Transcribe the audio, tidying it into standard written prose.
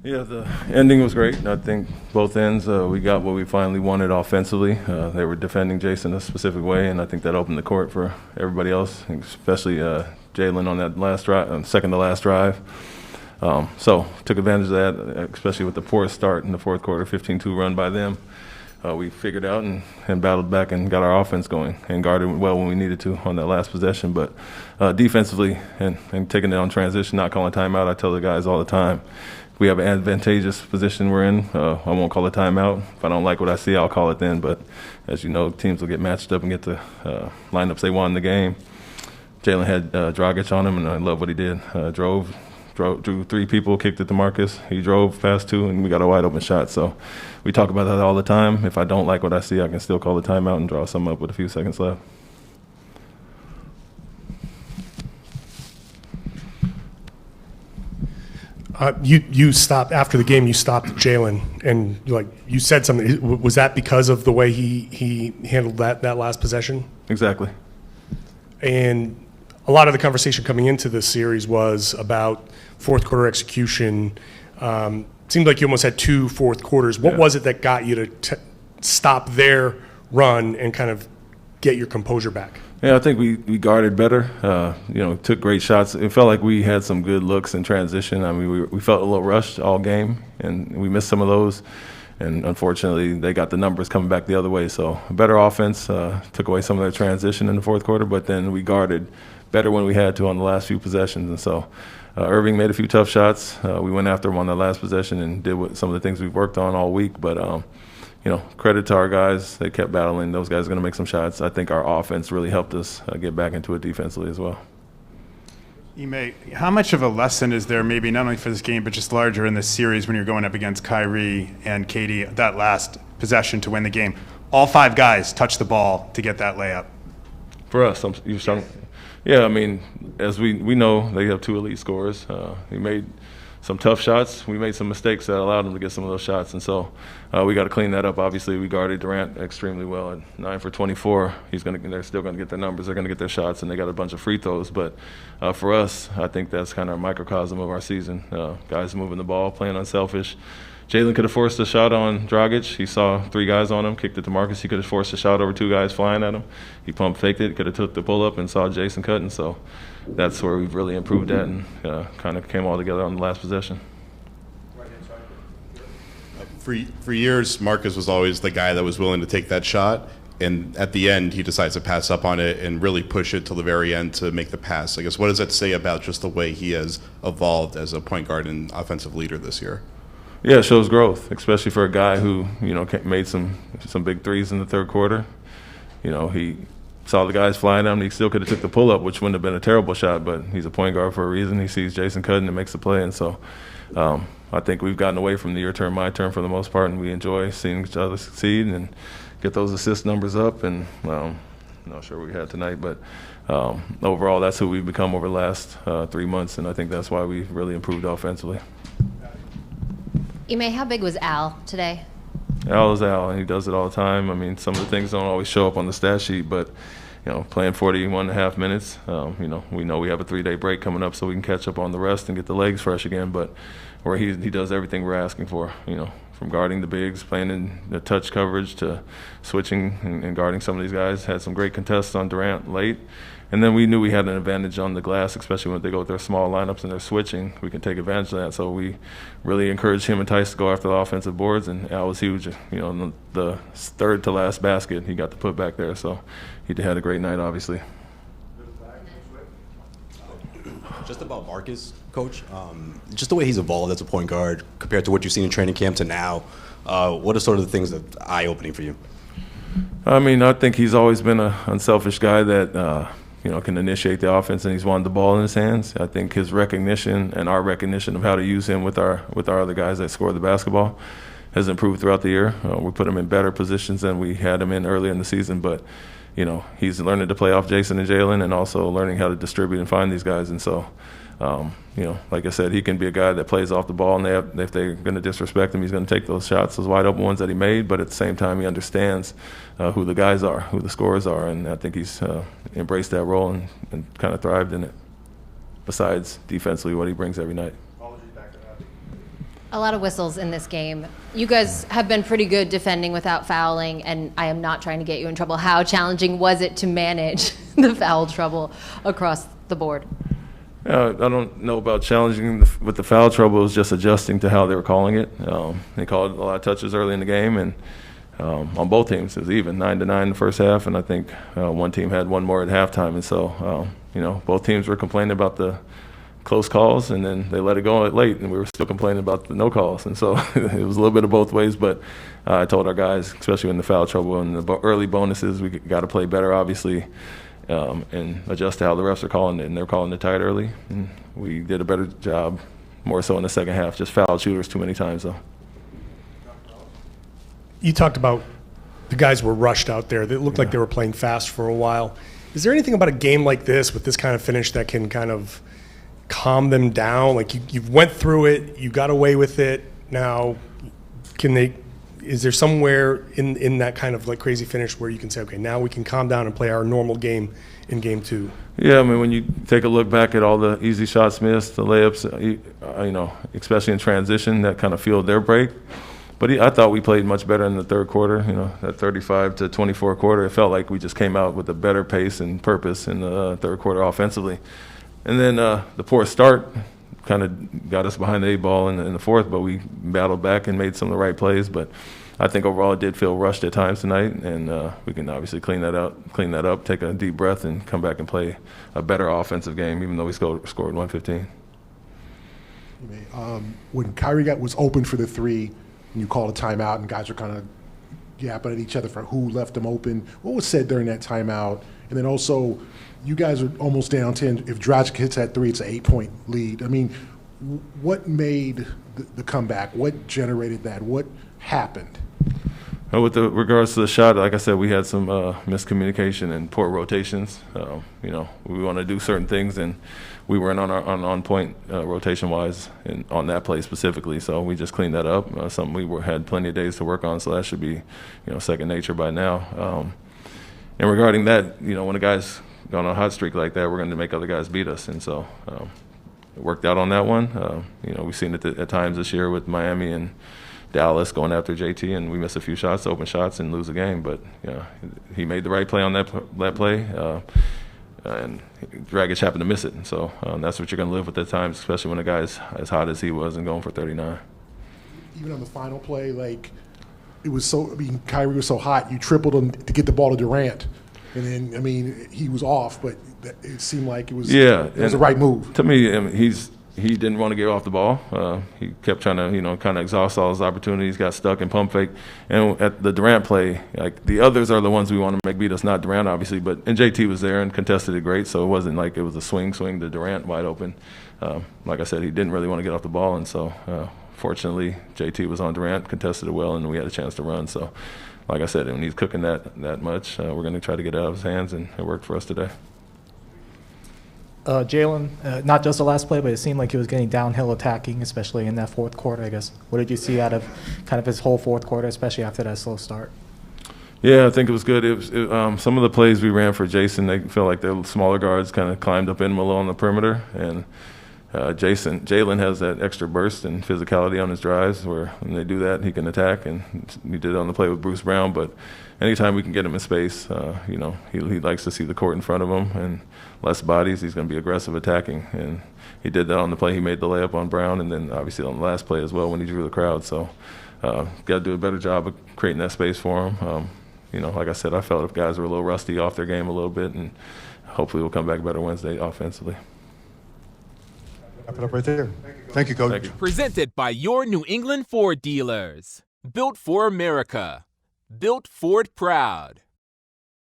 Yeah, the ending was great. I think both ends, we got what we finally wanted offensively. They were defending Jason a specific way, and I think that opened the court for everybody else, especially Jalen on that last drive, second to last drive. So took advantage of that, especially with the poor start in the fourth quarter, 15-2 run by them. We figured out and battled back and got our offense going and guarded well when we needed to on that last possession. But defensively and taking it on transition, not calling timeout, I tell the guys all the time, if we have an advantageous position we're in, I won't call a timeout. If I don't like what I see, I'll call it then. But as you know, teams will get matched up and get the lineups they want in the game. Jalen had Dragic on him, and I love what he did. Drew three people, kicked it to Marcus. He drove past two, and we got a wide open shot. So we talk about that all the time. If I don't like what I see, I can still call the timeout and draw something up with a few seconds left. You stopped after the game. You stopped Jalen, and you said something. Was that because of the way he handled that last possession? Exactly. And a lot of the conversation coming into this series was about fourth quarter execution. Seemed like you almost had two fourth quarters. What was it that got you to stop their run and kind of get your composure back? Yeah, I think we guarded better. Took great shots. It felt like we had some good looks in transition. I mean, we felt a little rushed all game, and we missed some of those. And unfortunately, they got the numbers coming back the other way. So a better offense took away some of their transition in the fourth quarter, but then we guarded better when we had to on the last few possessions. And so Irving made a few tough shots. We went after him on the last possession and did some of the things we've worked on all week. But credit to our guys. They kept battling. Those guys are going to make some shots. I think our offense really helped us get back into it defensively as well. Ime, how much of a lesson is there, maybe not only for this game, but just larger in this series when you're going up against Kyrie and Katie, that last possession to win the game? All five guys touched the ball to get that layup. For us, yeah, I mean, as we know, they have two elite scorers. He made some tough shots. We made some mistakes that allowed them to get some of those shots, and so we got to clean that up. Obviously, we guarded Durant extremely well at 9 for 24. They're still going to get their numbers. They're going to get their shots, and they got a bunch of free throws. But for us, I think that's kind of a microcosm of our season. Guys moving the ball, playing unselfish. Jalen could have forced a shot on Dragic. He saw three guys on him, kicked it to Marcus. He could have forced a shot over two guys flying at him. He pump faked it, could have took the pull up and saw Jason cutting. So that's where we've really improved at and kind of came all together on the last possession. For years, Marcus was always the guy that was willing to take that shot, and at the end, he decides to pass up on it and really push it till the very end to make the pass. I guess, what does that say about just the way he has evolved as a point guard and offensive leader this year? Yeah, it shows growth, especially for a guy who made some big threes in the third quarter. He saw the guys flying at him. He still could have took the pull up, which wouldn't have been a terrible shot. But he's a point guard for a reason. He sees Jason cutting and makes the play, and so I think we've gotten away from the your turn, my turn for the most part, and we enjoy seeing each other succeed and get those assist numbers up. And I'm not sure what we had tonight, but overall, that's who we've become over the last 3 months, and I think that's why we've really improved offensively. Ime, how big was Al today? Al is Al, and he does it all the time. I mean, some of the things don't always show up on the stat sheet, but playing 41.5 minutes, we know we have a 3-day break coming up, so we can catch up on the rest and get the legs fresh again. But where he does everything we're asking for, from guarding the bigs, playing in the touch coverage to switching and guarding some of these guys. Had some great contests on Durant late. And then we knew we had an advantage on the glass, especially when they go with their small lineups and they're switching. We can take advantage of that. So we really encouraged him and Tice to go after the offensive boards, and Al was huge. The third to last basket, he got to put back there. So he had a great night, obviously. Just about Marcus, Coach, just the way he's evolved as a point guard compared to what you've seen in training camp to now, what are sort of the things that are eye-opening for you? I mean, I think he's always been an unselfish guy that can initiate the offense, and he's wanted the ball in his hands. I think his recognition and our recognition of how to use him with our other guys that score the basketball has improved throughout the year. We put him in better positions than we had him in earlier in the season, but he's learning to play off Jason and Jalen and also learning how to distribute and find these guys. And so, like I said, he can be a guy that plays off the ball, and if they're going to disrespect him, he's going to take those shots, those wide open ones that he made. But at the same time, he understands who the guys are, who the scorers are, and I think he's embraced that role and kind of thrived in it, besides defensively what he brings every night. A lot of whistles in this game. You guys have been pretty good defending without fouling, and I am not trying to get you in trouble. How challenging was it to manage the foul trouble across the board? I don't know about challenging with the foul trouble. It was just adjusting to how they were calling it. They called a lot of touches early in the game, and on both teams it was even 9-9 in the first half, and I think one team had one more at halftime. And so, both teams were complaining about the close calls, and then they let it go late, and we were still complaining about the no calls. And so it was a little bit of both ways, but I told our guys, especially in the foul trouble and the early bonuses, we got to play better, obviously, and adjust to how the refs are calling it, and they're calling it tight early. And we did a better job, more so in the second half, just fouled shooters too many times, though. You talked about the guys were rushed out there. They looked like they were playing fast for a while. Is there anything about a game like this with this kind of finish that can kind of calm them down? Like you've went through it, you got away with it. Now, is there somewhere in that kind of like crazy finish where you can say, okay, now we can calm down and play our normal game in game two? Yeah, I mean, when you take a look back at all the easy shots missed, the layups, especially in transition, that kind of fueled their break. But I thought we played much better in the third quarter, that 35-24 quarter. It felt like we just came out with a better pace and purpose in the third quarter offensively. And then the poor start kind of got us behind the eight ball in the fourth, but we battled back and made some of the right plays. But I think overall it did feel rushed at times tonight, and we can obviously clean that up, take a deep breath, and come back and play a better offensive game, even though we scored 115. When Kyrie was open for the three, and you called a timeout, and guys were kind of yapping at each other for who left them open, what was said during that timeout? And then also, you guys are almost down 10. If Dragic hits that three, it's an 8-point lead. I mean, what made the comeback? What generated that? What happened? With regards to the shot, like I said, we had some miscommunication and poor rotations. We want to do certain things, and we weren't on point rotation-wise on that play specifically. So we just cleaned that up. Something we had plenty of days to work on, so that should be, second nature by now. And regarding that, when a guy's on a hot streak like that, we're going to make other guys beat us. And so it worked out on that one. We've seen it at times this year with Miami and Dallas going after JT, and we miss a few shots, open shots, and lose a game. But he made the right play on that play, and Dragic happened to miss it. And so that's what you're going to live with at times, especially when a guy's as hot as he was and going for 39. Even on the final play, it was Kyrie was so hot, you tripled him to get the ball to Durant. And then, he was off, but it seemed like it was the right move. To me, he didn't want to get off the ball. He kept trying to, kind of exhaust all his opportunities, got stuck in pump fake. And at the Durant play, the others are the ones we want to make beat us, not Durant, obviously. And JT was there and contested it great, so it wasn't like it was a swing to Durant wide open. Like I said, he didn't really want to get off the ball, and so fortunately, JT was on Durant, contested it well, and we had a chance to run. So, like I said, when he's cooking that much, we're going to try to get it out of his hands, and it worked for us today. Jalen, not just the last play, but it seemed like he was getting downhill attacking, especially in that fourth quarter, I guess. What did you see out of kind of his whole fourth quarter, especially after that slow start? Yeah, I think it was good. Some of the plays we ran for Jason, they feel like their smaller guards kind of climbed up in him a little on the perimeter, and Jalen has that extra burst and physicality on his drives where when they do that, he can attack, and he did it on the play with Bruce Brown. But anytime we can get him in space, he likes to see the court in front of him and less bodies. He's going to be aggressive attacking, and he did that on the play. He made the layup on Brown, and then obviously on the last play as well when he drew the crowd. So got to do a better job of creating that space for him. Like I said, I felt if guys were a little rusty off their game a little bit, and hopefully we'll come back better Wednesday offensively. Wrap it up right there. Thank you, Coach. Thank you. Presented by your New England Ford dealers. Built for America. Built Ford proud.